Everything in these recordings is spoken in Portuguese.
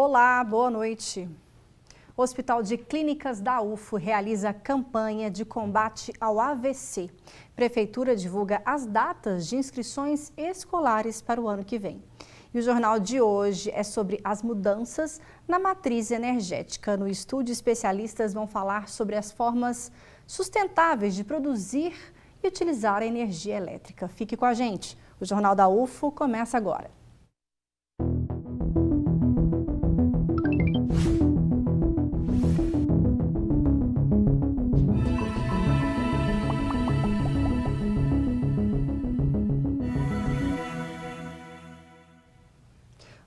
Olá, boa noite. O Hospital de Clínicas da UFO realiza campanha de combate ao AVC. Prefeitura divulga as datas de inscrições escolares para o ano que vem. E o jornal de hoje é sobre as mudanças na matriz energética. No estúdio, especialistas vão falar sobre as formas sustentáveis de produzir e utilizar a energia elétrica. Fique com a gente. O Jornal da UFO começa agora.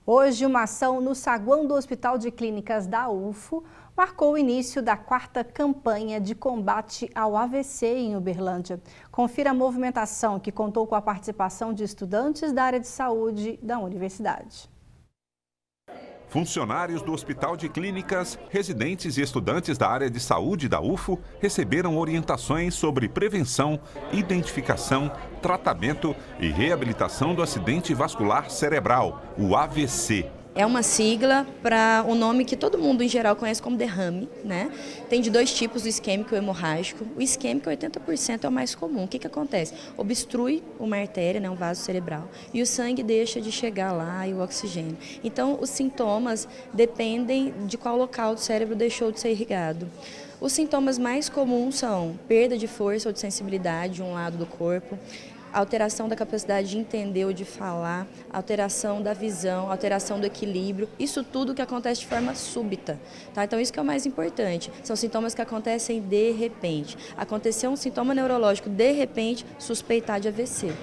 Hoje, uma ação no saguão do Hospital de Clínicas da UFO marcou o início da 4ª campanha de combate ao AVC em Uberlândia. Confira a movimentação que contou com a participação de estudantes da área de saúde da universidade. Funcionários do Hospital de Clínicas, residentes e estudantes da área de saúde da UFO receberam orientações sobre prevenção, identificação, tratamento e reabilitação do acidente vascular cerebral, o AVC. É uma sigla para um nome que todo mundo em geral conhece como derrame, né? Tem de dois tipos, o isquêmico e o hemorrágico. O isquêmico, 80% é o mais comum. O que acontece? Obstrui uma artéria, né, um vaso cerebral, e o sangue deixa de chegar lá e o oxigênio. Então, os sintomas dependem de qual local do cérebro deixou de ser irrigado. Os sintomas mais comuns são perda de força ou de sensibilidade de um lado do corpo, alteração da capacidade de entender ou de falar, alteração da visão, alteração do equilíbrio, isso tudo que acontece de forma súbita, tá? Então isso que é o mais importante, são sintomas que acontecem de repente. Aconteceu um sintoma neurológico de repente, suspeitar de AVC.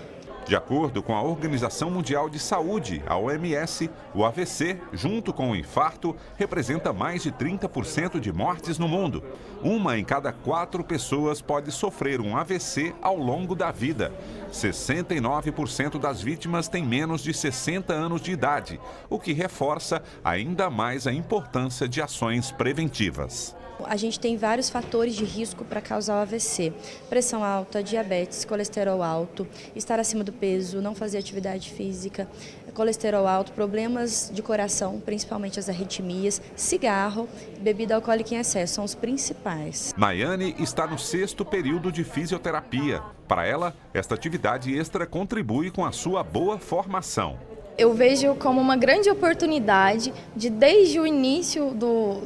De acordo com a Organização Mundial de Saúde, a OMS, o AVC, junto com o infarto, representa mais de 30% de mortes no mundo. 1 em cada 4 pessoas pode sofrer um AVC ao longo da vida. 69% das vítimas têm menos de 60 anos de idade, o que reforça ainda mais a importância de ações preventivas. A gente tem vários fatores de risco para causar o AVC. Pressão alta, diabetes, colesterol alto, estar acima do peso, não fazer atividade física, colesterol alto, problemas de coração, principalmente as arritmias, cigarro, bebida alcoólica em excesso, são os principais. Nayane está no 6º período de fisioterapia. Para ela, esta atividade extra contribui com a sua boa formação. Eu vejo como uma grande oportunidade de, desde o início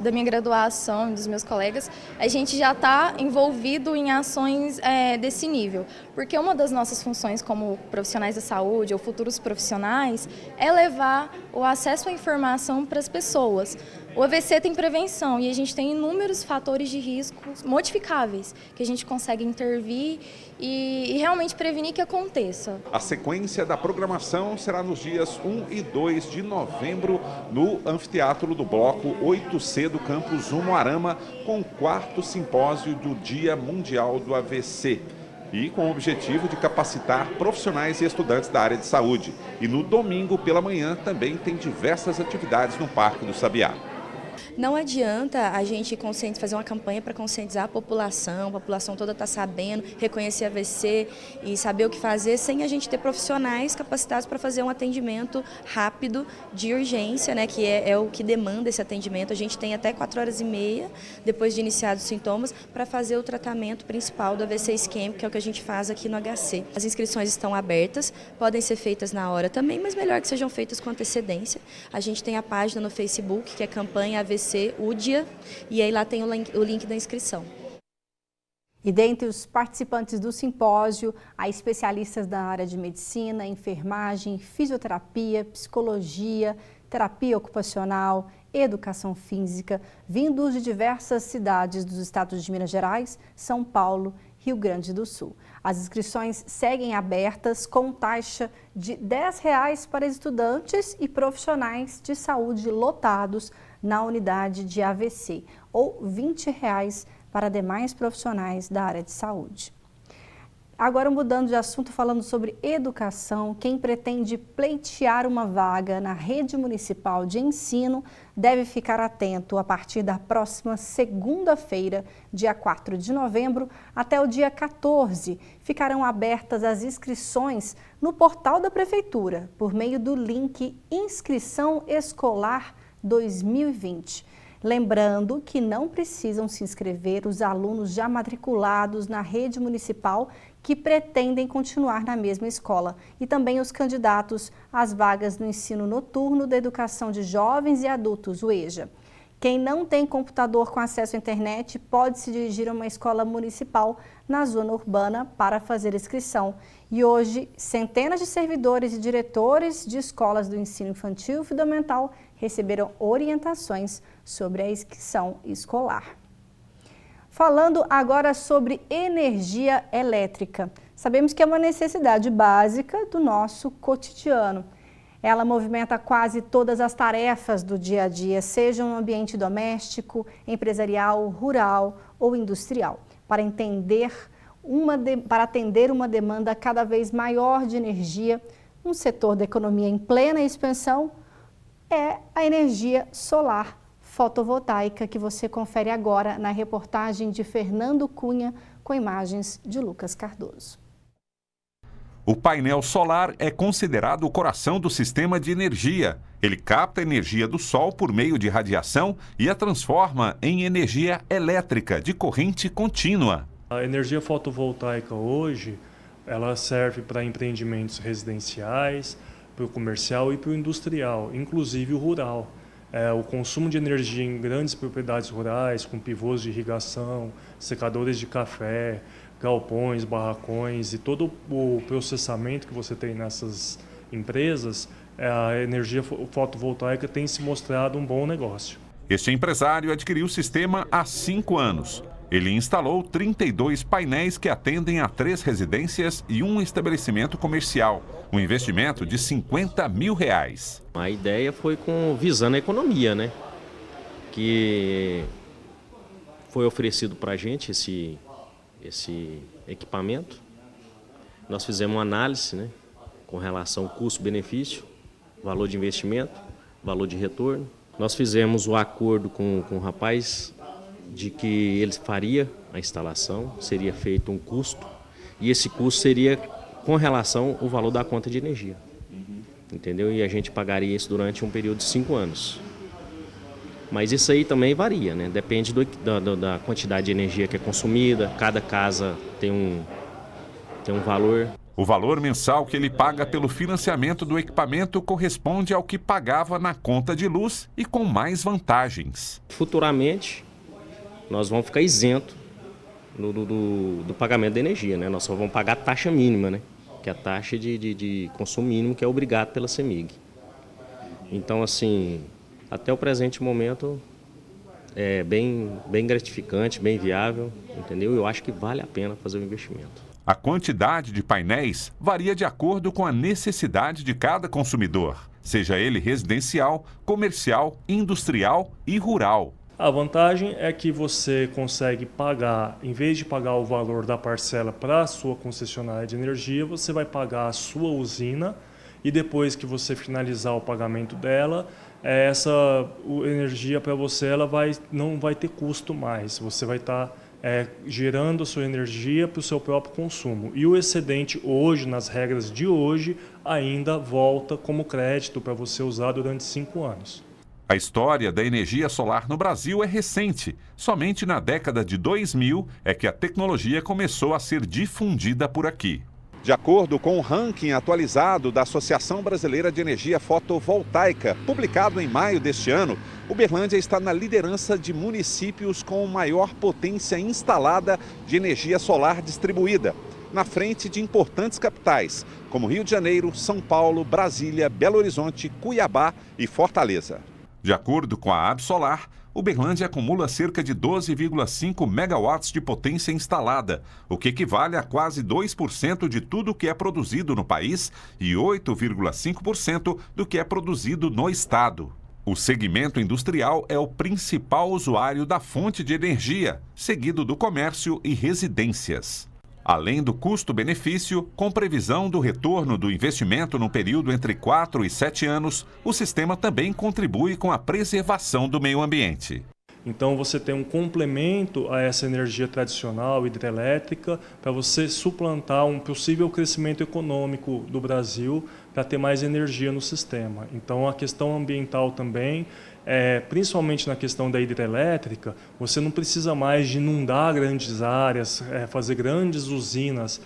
da minha graduação e dos meus colegas, a gente já está envolvido em ações desse nível. Porque uma das nossas funções como profissionais da saúde ou futuros profissionais é levar o acesso à informação para as pessoas. O AVC tem prevenção e a gente tem inúmeros fatores de riscos modificáveis que a gente consegue intervir e realmente prevenir que aconteça. A sequência da programação será nos dias 1 e 2 de novembro no Anfiteatro do Bloco 8C do Campus Umuarama, com o 4º simpósio do Dia Mundial do AVC. E com o objetivo de capacitar profissionais e estudantes da área de saúde. E no domingo pela manhã também tem diversas atividades no Parque do Sabiá. Não adianta a gente fazer uma campanha para conscientizar a população toda está sabendo, reconhecer AVC e saber o que fazer, sem a gente ter profissionais capacitados para fazer um atendimento rápido de urgência, né, que é o que demanda esse atendimento. A gente tem até 4h30, depois de iniciados os sintomas, para fazer o tratamento principal do AVC isquêmico, que é o que a gente faz aqui no HC. As inscrições estão abertas, podem ser feitas na hora também, mas melhor que sejam feitas com antecedência. A gente tem a página no Facebook, que é campanha AVC UDIA, e aí lá tem o link da inscrição. E dentre os participantes do simpósio, há especialistas da área de medicina, enfermagem, fisioterapia, psicologia, terapia ocupacional, educação física, vindos de diversas cidades dos estados de Minas Gerais, São Paulo, Rio Grande do Sul. As inscrições seguem abertas com taxa de R$ 10 para estudantes e profissionais de saúde lotados na unidade de AVC, ou R$ 20 para demais profissionais da área de saúde. Agora, mudando de assunto, falando sobre educação, quem pretende pleitear uma vaga na rede municipal de ensino deve ficar atento a partir da próxima segunda-feira, dia 4 de novembro, até o dia 14. Ficarão abertas as inscrições no portal da Prefeitura, por meio do link Inscrição Escolar 2020. Lembrando que não precisam se inscrever os alunos já matriculados na rede municipal que pretendem continuar na mesma escola e também os candidatos às vagas no ensino noturno da educação de jovens e adultos, o EJA. Quem não tem computador com acesso à internet pode se dirigir a uma escola municipal na zona urbana para fazer inscrição. E hoje, centenas de servidores e diretores de escolas do ensino infantil e fundamental receberam orientações sobre a inscrição escolar. Falando agora sobre energia elétrica. Sabemos que é uma necessidade básica do nosso cotidiano. Ela movimenta quase todas as tarefas do dia a dia, seja no ambiente doméstico, empresarial, rural ou industrial, para atender uma demanda cada vez maior de energia. Um setor da economia em plena expansão é a energia solar fotovoltaica, que você confere agora na reportagem de Fernando Cunha, com imagens de Lucas Cardoso. O painel solar é considerado o coração do sistema de energia. Ele capta a energia do sol por meio de radiação e a transforma em energia elétrica de corrente contínua. A energia fotovoltaica hoje, ela serve para empreendimentos residenciais, para o comercial e para o industrial, inclusive o rural. O consumo de energia em grandes propriedades rurais, com pivôs de irrigação, secadores de café, galpões, barracões e todo o processamento que você tem nessas empresas, a energia fotovoltaica tem se mostrado um bom negócio. Este empresário adquiriu o sistema há 5 anos. Ele instalou 32 painéis que atendem a 3 residências e um estabelecimento comercial. Um investimento de R$50 mil. A ideia foi visando a economia, né? Que foi oferecido para a gente esse equipamento. Nós fizemos uma análise, né, com relação ao custo-benefício, valor de investimento, valor de retorno. Nós fizemos o acordo com o rapaz de que ele faria a instalação, seria feito um custo, e esse custo seria com relação ao valor da conta de energia. Entendeu? E a gente pagaria isso durante um período de 5 anos. Mas isso aí também varia, né? Depende da quantidade de energia que é consumida, cada casa tem um valor. O valor mensal que ele paga pelo financiamento do equipamento corresponde ao que pagava na conta de luz e com mais vantagens. Futuramente, nós vamos ficar isentos do pagamento da energia, né? Nós só vamos pagar a taxa mínima, né? Que é a taxa de consumo mínimo que é obrigado pela CEMIG. Então, assim, até o presente momento é bem gratificante, bem viável, entendeu? Eu acho que vale a pena fazer o investimento. A quantidade de painéis varia de acordo com a necessidade de cada consumidor, seja ele residencial, comercial, industrial e rural. A vantagem é que você consegue pagar, em vez de pagar o valor da parcela para a sua concessionária de energia, você vai pagar a sua usina e depois que você finalizar o pagamento dela, essa energia para você não vai ter custo mais. Você vai estar gerando a sua energia para o seu próprio consumo. E o excedente hoje, nas regras de hoje, ainda volta como crédito para você usar durante 5 anos. A história da energia solar no Brasil é recente. Somente na década de 2000 é que a tecnologia começou a ser difundida por aqui. De acordo com o ranking atualizado da Associação Brasileira de Energia Fotovoltaica, publicado em maio deste ano, Uberlândia está na liderança de municípios com maior potência instalada de energia solar distribuída, na frente de importantes capitais, como Rio de Janeiro, São Paulo, Brasília, Belo Horizonte, Cuiabá e Fortaleza. De acordo com a Absolar, Uberlândia acumula cerca de 12,5 megawatts de potência instalada, o que equivale a quase 2% de tudo o que é produzido no país e 8,5% do que é produzido no estado. O segmento industrial é o principal usuário da fonte de energia, seguido do comércio e residências. Além do custo-benefício, com previsão do retorno do investimento no período entre 4 e 7 anos, o sistema também contribui com a preservação do meio ambiente. Então você tem um complemento a essa energia tradicional hidrelétrica para você suplantar um possível crescimento econômico do Brasil para ter mais energia no sistema. Então a questão ambiental também, principalmente na questão da hidrelétrica, você não precisa mais de inundar grandes áreas, fazer grandes usinas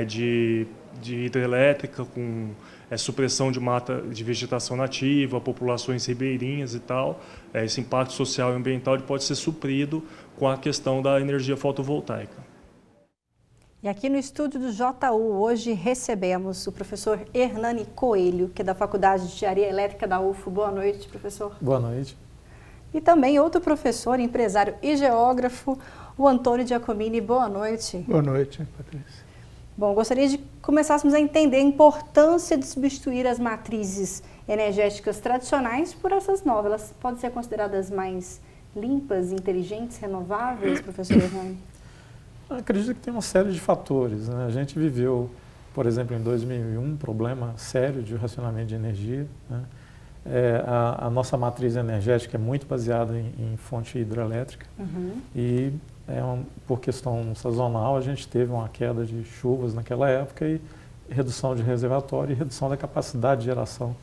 de hidrelétrica com supressão de mata de vegetação nativa, populações ribeirinhas e tal. Esse impacto social e ambiental ele pode ser suprido com a questão da energia fotovoltaica. E aqui no estúdio do JU, hoje recebemos o professor Hernani Coelho, que é da Faculdade de Engenharia Elétrica da UFO. Boa noite, professor. Boa noite. E também outro professor, empresário e geógrafo, o Antônio Giacomini. Boa noite. Boa noite, Patrícia. Bom, gostaria de começássemos a entender a importância de substituir as matrizes energéticas tradicionais por essas novas. Elas podem ser consideradas mais limpas, inteligentes, renováveis, professor Hernani? Eu acredito que tem uma série de fatores, né? A gente viveu, por exemplo, em 2001, um problema sério de racionamento de energia, né? A nossa matriz energética é muito baseada em fonte hidrelétrica e por questão sazonal a gente teve uma queda de chuvas naquela época e redução de reservatório e redução da capacidade de geração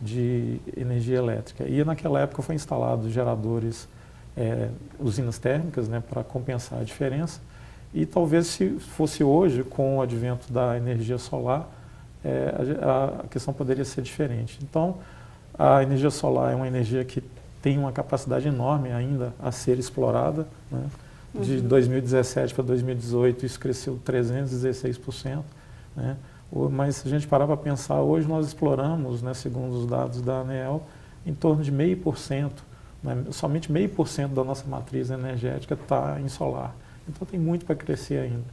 de energia elétrica. E naquela época foi instalado geradores, usinas térmicas, né, para compensar a diferença. E talvez se fosse hoje, com o advento da energia solar, a questão poderia ser diferente. Então, a energia solar é uma energia que tem uma capacidade enorme ainda a ser explorada, né? De 2017 para 2018 isso cresceu 316%, né? Mas se a gente parar para pensar, hoje nós exploramos, né, segundo os dados da ANEEL, em torno de 0,5%, né? Somente 0,5% da nossa matriz energética está em solar. Então tem muito para crescer ainda.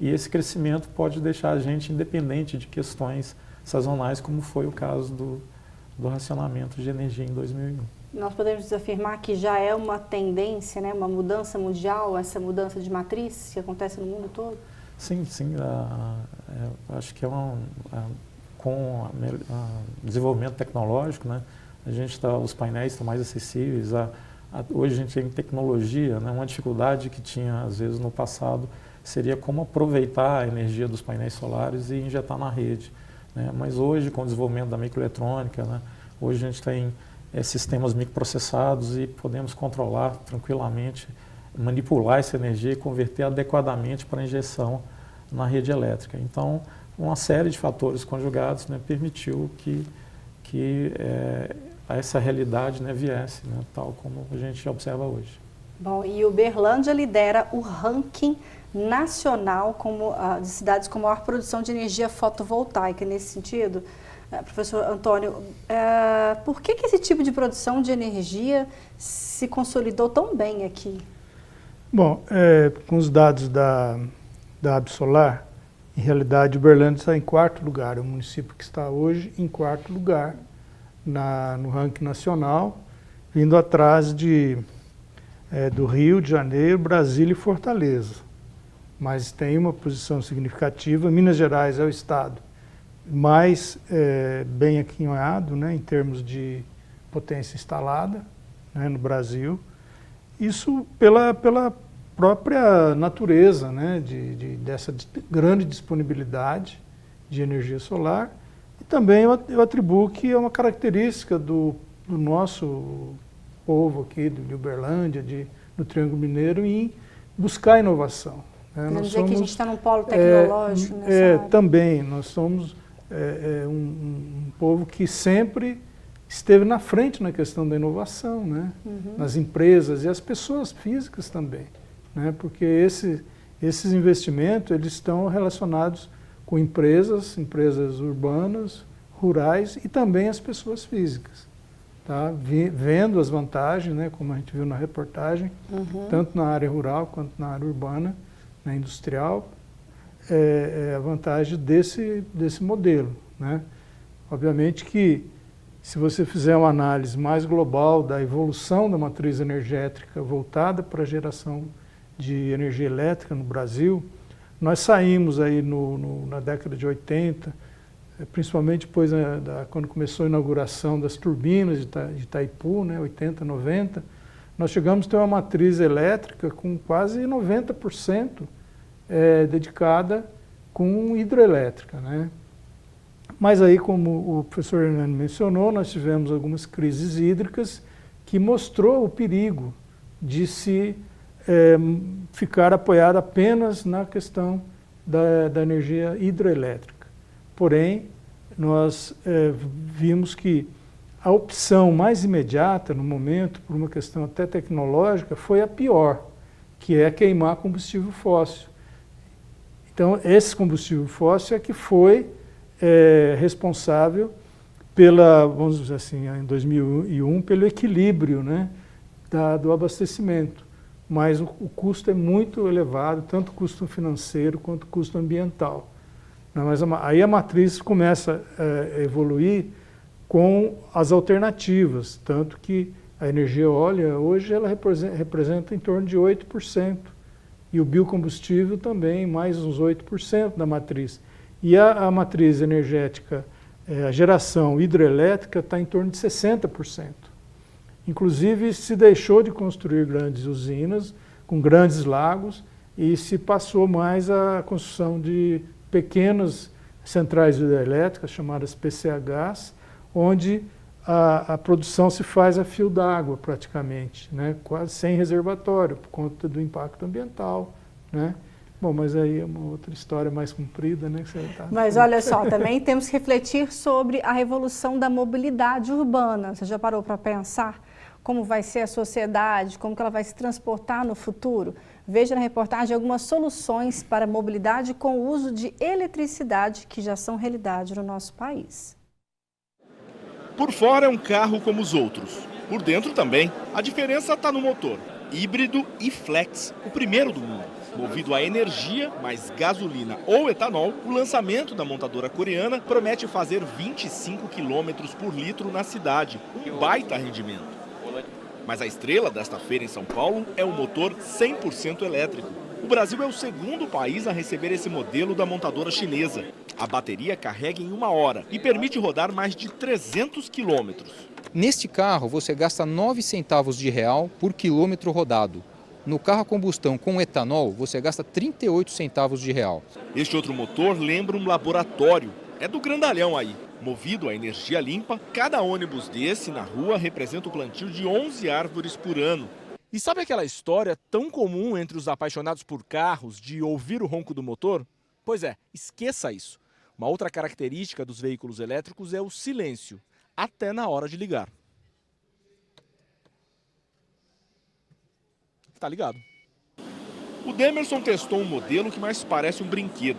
E esse crescimento pode deixar a gente independente de questões sazonais, como foi o caso do racionamento de energia em 2001. Nós podemos afirmar que já é uma tendência, né, uma mudança mundial, essa mudança de matriz que acontece no mundo todo? Sim, sim. Acho que com o desenvolvimento tecnológico, né, os painéis estão mais acessíveis. Hoje a gente tem tecnologia, né, uma dificuldade que tinha às vezes no passado seria como aproveitar a energia dos painéis solares e injetar na rede, né? Mas hoje, com o desenvolvimento da microeletrônica, né, hoje a gente tem sistemas microprocessados e podemos controlar tranquilamente, manipular essa energia e converter adequadamente para injeção na rede elétrica. Então, uma série de fatores conjugados, né, permitiu que essa realidade, né, viesse, né, tal como a gente observa hoje. Bom, e Uberlândia lidera o ranking nacional de cidades com maior produção de energia fotovoltaica. Nesse sentido, professor Antônio, por que esse tipo de produção de energia se consolidou tão bem aqui? Bom, com os dados da Absolar, em realidade Uberlândia está em 4º lugar, é o município que está hoje em 4º lugar no ranking nacional, vindo atrás do Rio de Janeiro, Brasília e Fortaleza. Mas tem uma posição significativa. Minas Gerais é o estado mais bem aquinhoado, né, em termos de potência instalada, né, no Brasil. Isso pela própria natureza, né, dessa grande disponibilidade de energia solar. E também eu atribuo que é uma característica do nosso povo aqui, de Uberlândia, do Triângulo Mineiro, em buscar inovação. Quer dizer que a gente está num polo tecnológico nessa área? Também, nós somos um povo que sempre esteve na frente na questão da inovação, né? Nas empresas e as pessoas físicas também, né? Porque esses investimentos eles estão relacionados com empresas urbanas, rurais e também as pessoas físicas. Tá? Vendo as vantagens, né, como a gente viu na reportagem, tanto na área rural quanto na área urbana, na industrial, a vantagem desse modelo, né? Obviamente que se você fizer uma análise mais global da evolução da matriz energética voltada para a geração de energia elétrica no Brasil, nós saímos aí na década de 80, principalmente depois quando começou a inauguração das turbinas de Itaipu, né, 80, 90, nós chegamos a ter uma matriz elétrica com quase 90% dedicada com hidrelétrica, né? Mas aí, como o professor Hernani mencionou, nós tivemos algumas crises hídricas que mostrou o perigo de se ficar apoiado apenas na questão da energia hidroelétrica. Porém, nós vimos que a opção mais imediata no momento, por uma questão até tecnológica, foi a pior, que é queimar combustível fóssil. Então, esse combustível fóssil é que foi responsável pela, vamos dizer assim, em 2001, pelo equilíbrio, né, do abastecimento. Mas o custo é muito elevado, tanto o custo financeiro quanto o custo ambiental. Mas aí a matriz começa a evoluir com as alternativas, tanto que a energia eólica hoje ela representa em torno de 8%, e o biocombustível também mais uns 8% da matriz. E a matriz energética, a geração hidrelétrica está em torno de 60%. Inclusive se deixou de construir grandes usinas com grandes lagos e se passou mais a construção de pequenas centrais hidrelétricas, chamadas PCHs, onde a produção se faz a fio d'água praticamente, né? Quase sem reservatório, por conta do impacto ambiental, né? Bom, mas aí é uma outra história mais comprida, né? Mas olha só, também temos que refletir sobre a revolução da mobilidade urbana. Você já parou para pensar como vai ser a sociedade, como que ela vai se transportar no futuro? Veja na reportagem algumas soluções para a mobilidade com o uso de eletricidade que já são realidade no nosso país. Por fora é um carro como os outros. Por dentro também. A diferença está no motor. Híbrido e flex, o primeiro do mundo. Movido a energia, mais gasolina ou etanol, o lançamento da montadora coreana promete fazer 25 km por litro na cidade. Um baita rendimento. Mas a estrela desta feira em São Paulo é o motor 100% elétrico. O Brasil é o segundo país a receber esse modelo da montadora chinesa. A bateria carrega em 1 hora e permite rodar mais de 300 quilômetros. Neste carro, você gasta 9 centavos de real por quilômetro rodado. No carro a combustão com etanol, você gasta 38 centavos de real. Este outro motor lembra um laboratório. É do grandalhão aí. Movido a energia limpa, cada ônibus desse na rua representa o plantio de 11 árvores por ano. E sabe aquela história tão comum entre os apaixonados por carros de ouvir o ronco do motor? Pois é, esqueça isso. Uma outra característica dos veículos elétricos é o silêncio, até na hora de ligar. Tá ligado? O Demerson testou um modelo que mais parece um brinquedo.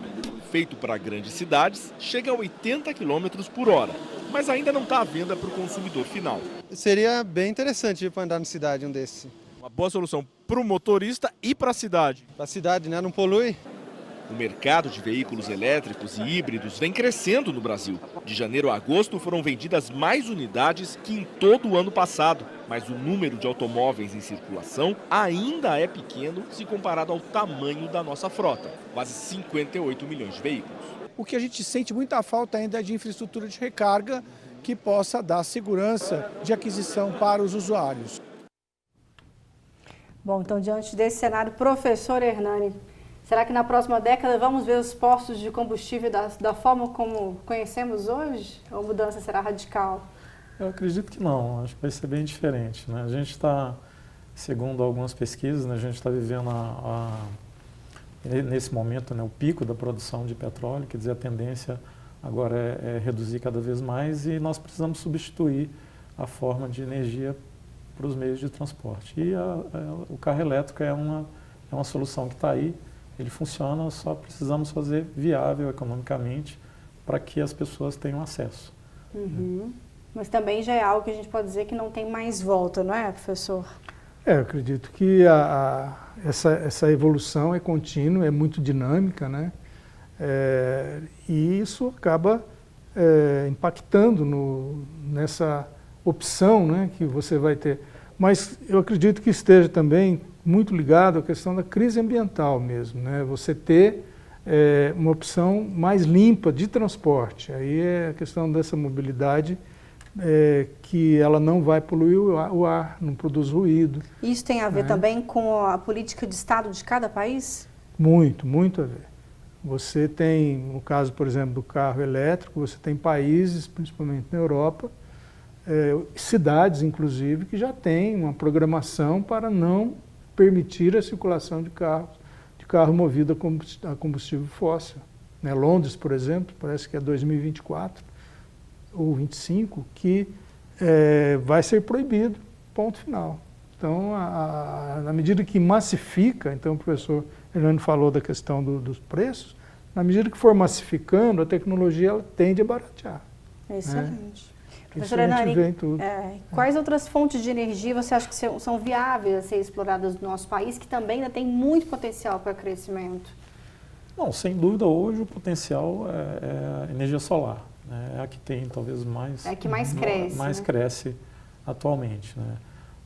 Feito para grandes cidades, chega a 80 km por hora, mas ainda não está à venda para o consumidor final. Seria bem interessante para andar na cidade um desse. Uma boa solução para o motorista e para a cidade. Para a cidade, né? Não polui. O mercado de veículos elétricos e híbridos vem crescendo no Brasil. De janeiro a agosto foram vendidas mais unidades que em todo o ano passado. Mas o número de automóveis em circulação ainda é pequeno se comparado ao tamanho da nossa frota. Quase 58 milhões de veículos. O que a gente sente muita falta ainda é de infraestrutura de recarga que possa dar segurança de aquisição para os usuários. Bom, então diante desse cenário, professor Hernani, será que na próxima década vamos ver os postos de combustível da forma como conhecemos hoje? Ou a mudança será radical? Eu acredito que não, acho que vai ser bem diferente, né? A gente está, segundo algumas pesquisas, né, a gente está vivendo nesse momento, né, o pico da produção de petróleo, quer dizer, a tendência agora é reduzir cada vez mais e nós precisamos substituir a forma de energia para os meios de transporte. E o carro elétrico é uma solução que está aí, ele funciona, só precisamos fazer viável economicamente para que as pessoas tenham acesso. Uhum. Mas também já é algo que a gente pode dizer que não tem mais volta, não é, professor? Eu acredito que essa evolução é contínua, é muito dinâmica, né? E isso acaba impactando nessa opção, né, que você vai ter. Mas eu acredito que esteja também muito ligado à questão da crise ambiental mesmo, né? Você ter uma opção mais limpa de transporte. Aí é a questão dessa mobilidade que ela não vai poluir o ar, não produz ruído. Isso tem a ver também com a política de Estado de cada país? Muito, muito a ver. Você tem, no caso, por exemplo, do carro elétrico, você tem países, principalmente na Europa, cidades, inclusive, que já têm uma programação para não permitir a circulação de carro movido a combustível fóssil. Né? Londres, por exemplo, parece que é 2024 ou 25, que vai ser proibido, ponto final. Então, na medida que massifica, então o professor Hernando falou da questão dos preços, na medida que for massificando, a tecnologia ela tende a baratear. Excelente. Professora Hernani, quais outras fontes de energia você acha que são viáveis a ser exploradas no nosso país, que também ainda tem muito potencial para crescimento? Não, sem dúvida, hoje o potencial é a energia solar. Né? É a que tem talvez mais... É a que mais cresce. Mais cresce atualmente. Né?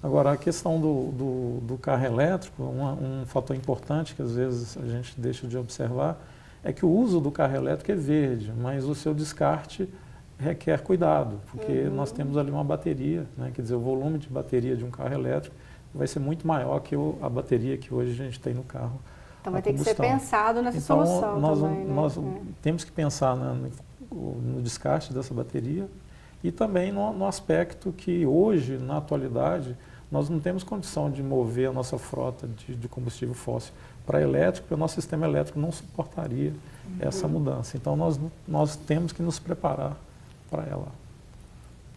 Agora, a questão do carro elétrico, um fator importante que às vezes a gente deixa de observar, é que o uso do carro elétrico é verde, mas o seu descarte requer cuidado, porque nós temos ali uma bateria, né? Quer dizer, o volume de bateria de um carro elétrico vai ser muito maior que a bateria que hoje a gente tem no carro. Então vai ter que ser pensado nessa solução também. Nós temos que pensar no descarte dessa bateria e também no aspecto que hoje, na atualidade, nós não temos condição de mover a nossa frota de combustível fóssil para elétrico, porque o nosso sistema elétrico não suportaria essa mudança. Então nós temos que nos preparar para ela.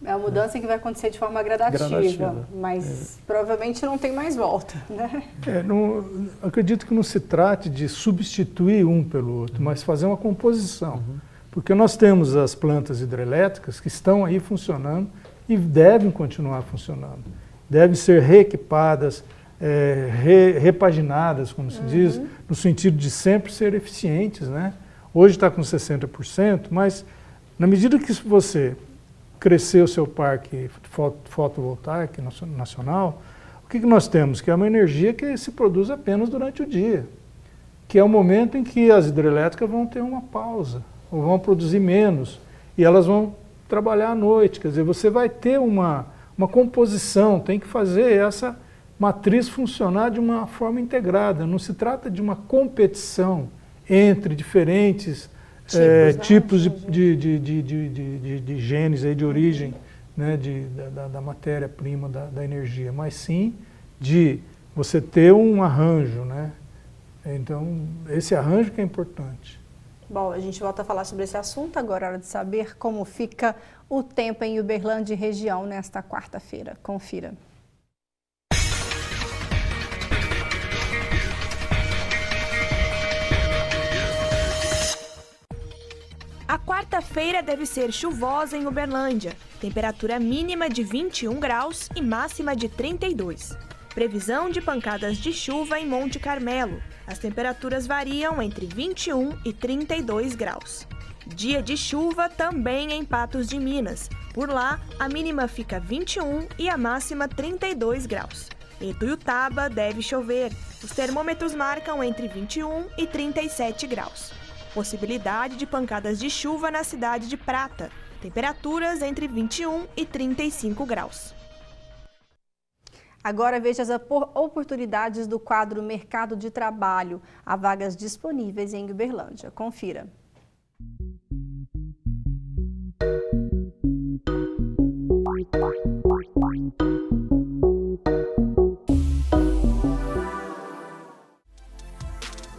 É uma mudança que vai acontecer de forma gradativa. Mas provavelmente não tem mais volta. Né? Acredito que não se trate de substituir um pelo outro, mas fazer uma composição. Porque nós temos as plantas hidrelétricas que estão aí funcionando e devem continuar funcionando. Devem ser reequipadas, repaginadas, como se diz, no sentido de sempre ser eficientes. Né? Hoje está com 60%, mas na medida que você crescer o seu parque fotovoltaico nacional, o que nós temos? Que é uma energia que se produz apenas durante o dia, que é o momento em que as hidrelétricas vão ter uma pausa, ou vão produzir menos, e elas vão trabalhar à noite. Quer dizer, você vai ter uma composição, tem que fazer essa matriz funcionar de uma forma integrada. Não se trata de uma competição entre diferentes tipos de genes aí, de origem, né, da matéria-prima da energia, mas sim de você ter um arranjo. Né? Então, esse arranjo que é importante. Bom, a gente volta a falar sobre esse assunto, agora é hora de saber como fica o tempo em Uberlândia e região nesta quarta-feira. Confira. A quarta-feira deve ser chuvosa em Uberlândia, temperatura mínima de 21 graus e máxima de 32. Previsão de pancadas de chuva em Monte Carmelo. As temperaturas variam entre 21 e 32 graus. Dia de chuva também em Patos de Minas. Por lá, a mínima fica 21 e a máxima 32 graus. Em Tuiutaba deve chover. Os termômetros marcam entre 21 e 37 graus. Possibilidade de pancadas de chuva na cidade de Prata. Temperaturas entre 21 e 35 graus. Agora veja as oportunidades do quadro Mercado de Trabalho. Há vagas disponíveis em Uberlândia. Confira.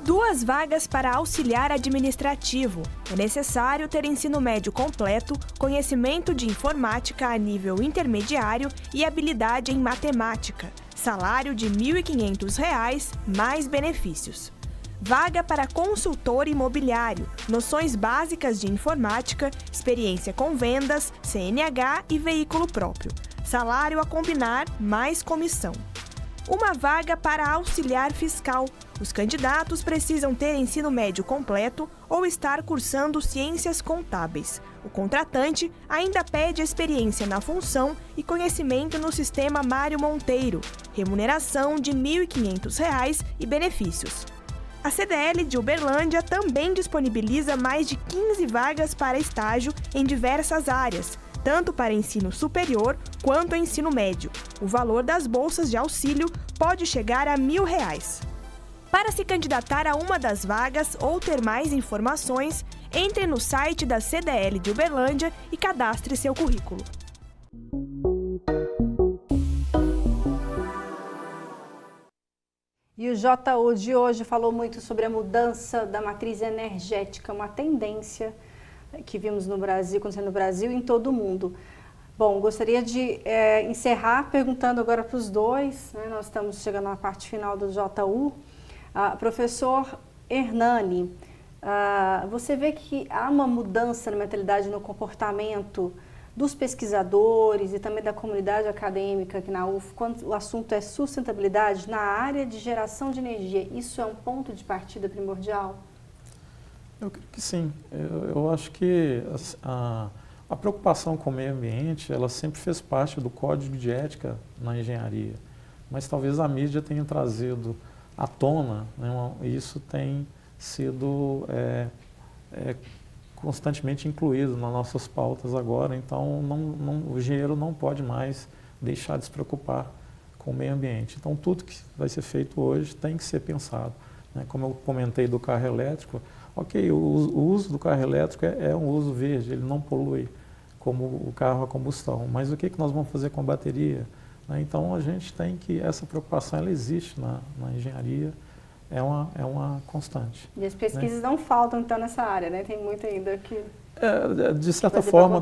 Duas vagas para auxiliar administrativo. É necessário ter ensino médio completo, conhecimento de informática a nível intermediário e habilidade em matemática. Salário de R$ 1.500, mais benefícios. Vaga para consultor imobiliário, noções básicas de informática, experiência com vendas, CNH e veículo próprio. Salário a combinar, mais comissão. Uma vaga para auxiliar fiscal. Os candidatos precisam ter ensino médio completo ou estar cursando ciências contábeis. O contratante ainda pede experiência na função e conhecimento no sistema Mário Monteiro. Remuneração de R$ 1.500 e benefícios. A CDL de Uberlândia também disponibiliza mais de 15 vagas para estágio em diversas áreas. tanto para ensino superior quanto ensino médio. O valor das bolsas de auxílio pode chegar a R$1.000. Para se candidatar a uma das vagas ou ter mais informações, entre no site da CDL de Uberlândia e cadastre seu currículo. E o JU de hoje falou muito sobre a mudança da matriz energética, uma tendência que vimos no Brasil, acontecendo no Brasil e em todo o mundo. Bom, gostaria de encerrar perguntando agora para os dois, né? Nós estamos chegando na parte final do JU. Professor Hernani, você vê que há uma mudança na mentalidade, no comportamento dos pesquisadores e também da comunidade acadêmica aqui na UF, quando o assunto é sustentabilidade na área de geração de energia. Isso é um ponto de partida primordial? Eu creio que sim. Eu acho que a preocupação com o meio ambiente, ela sempre fez parte do código de ética na engenharia, mas talvez a mídia tenha trazido à tona, né, isso tem sido constantemente incluído nas nossas pautas agora, então o engenheiro não pode mais deixar de se preocupar com o meio ambiente. Então tudo que vai ser feito hoje tem que ser pensado, né? Como eu comentei do carro elétrico, ok, o uso do carro elétrico é um uso verde, ele não polui como o carro a combustão, mas o que nós vamos fazer com a bateria? Né? Então a gente tem que, essa preocupação ela existe na engenharia, é uma constante. E as pesquisas não faltam, então, nessa área, né? Tem muito ainda que... de certa forma,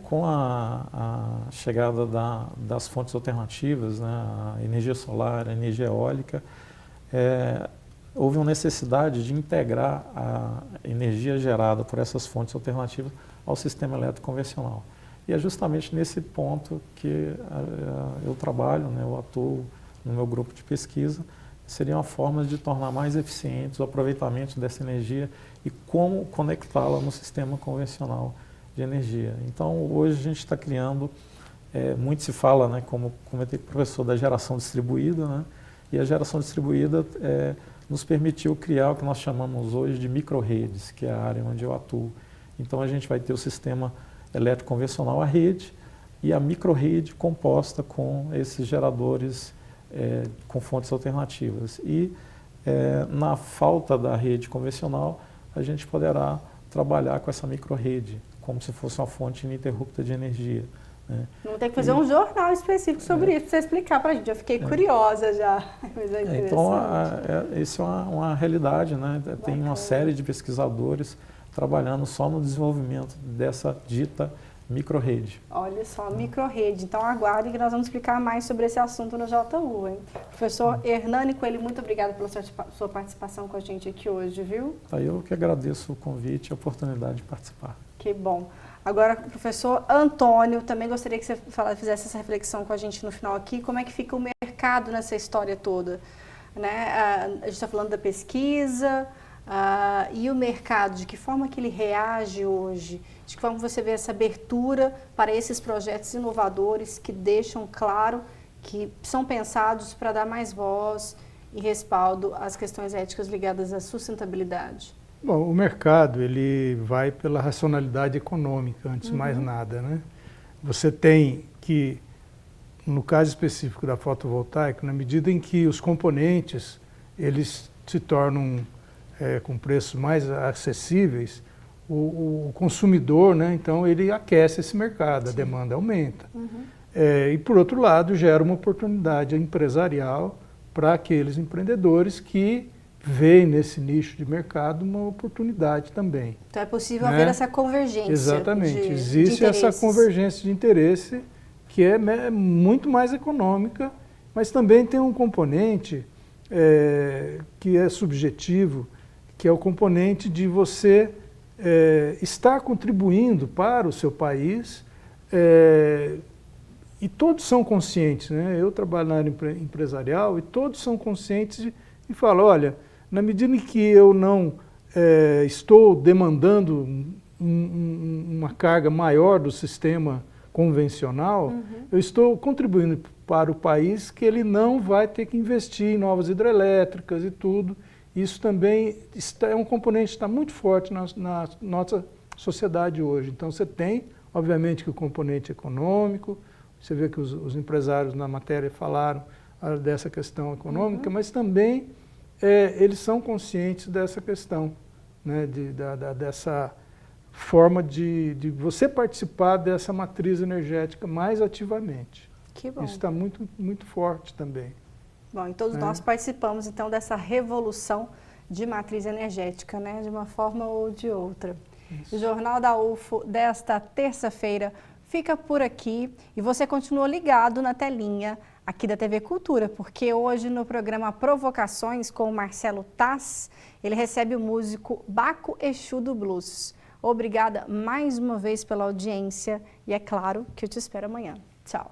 com a chegada das fontes alternativas, né? A energia solar, a energia eólica, houve uma necessidade de integrar a energia gerada por essas fontes alternativas ao sistema elétrico convencional. E é justamente nesse ponto que eu trabalho, né? Eu atuo no meu grupo de pesquisa, seriam formas de tornar mais eficientes o aproveitamento dessa energia e como conectá-la no sistema convencional de energia. Então, hoje a gente está criando, muito se fala, né, como comentei com o professor, da geração distribuída, né, e a geração distribuída nos permitiu criar o que nós chamamos hoje de micro-redes, que é a área onde eu atuo. Então, a gente vai ter o sistema elétrico convencional, a rede, e a micro-rede composta com esses geradores com fontes alternativas. E na falta da rede convencional, a gente poderá trabalhar com essa micro-rede, como se fosse uma fonte ininterrupta de energia. Né? Vamos ter que fazer um jornal específico sobre isso, para você explicar para a gente. Eu fiquei curiosa já. Então, isso é uma realidade, né? Tem uma série de pesquisadores trabalhando só no desenvolvimento dessa dita micro-rede. Olha só, micro-rede. Então aguardem que nós vamos explicar mais sobre esse assunto no JU, hein? Professor Hernani Coelho, muito obrigada pela sua participação com a gente aqui hoje, viu? Eu que agradeço o convite e a oportunidade de participar. Que bom. Agora, professor Antônio, também gostaria que você fizesse essa reflexão com a gente no final aqui. Como é que fica o mercado nessa história toda? Né? A gente está falando da pesquisa, e o mercado, de que forma que ele reage hoje? De que forma você vê essa abertura para esses projetos inovadores que deixam claro que são pensados para dar mais voz e respaldo às questões éticas ligadas à sustentabilidade? Bom, o mercado ele vai pela racionalidade econômica, antes de mais nada, né? Você tem que, no caso específico da fotovoltaica, na medida em que os componentes eles se tornam com preços mais acessíveis, o consumidor, né, então ele aquece esse mercado, a demanda aumenta. E por outro lado gera uma oportunidade empresarial para aqueles empreendedores que veem nesse nicho de mercado uma oportunidade também. Então é possível haver essa convergência. Exatamente, existe essa convergência de interesse que é muito mais econômica, mas também tem um componente que é subjetivo, que é o componente de você estar contribuindo para o seu país, e todos são conscientes, né? Eu trabalho na área empresarial e todos são conscientes e falam, olha, na medida em que eu não estou demandando uma carga maior do sistema convencional, eu estou contribuindo para o país que ele não vai ter que investir em novas hidrelétricas e tudo. Isso também é um componente que está muito forte na nossa sociedade hoje. Então, você tem Obviamente que o componente econômico, você vê que os empresários na matéria falaram dessa questão econômica, mas também eles são conscientes dessa questão, né, dessa forma de você participar dessa matriz energética mais ativamente. Que bom. Isso está muito, muito forte também. Bom, e todos nós participamos então dessa revolução de matriz energética, né, de uma forma ou de outra. Isso. O Jornal da UFO desta terça-feira fica por aqui e você continua ligado na telinha aqui da TV Cultura, porque hoje no programa Provocações com o Marcelo Taz, ele recebe o músico Baco Exu do Blues. Obrigada mais uma vez pela audiência e é claro que eu te espero amanhã. Tchau.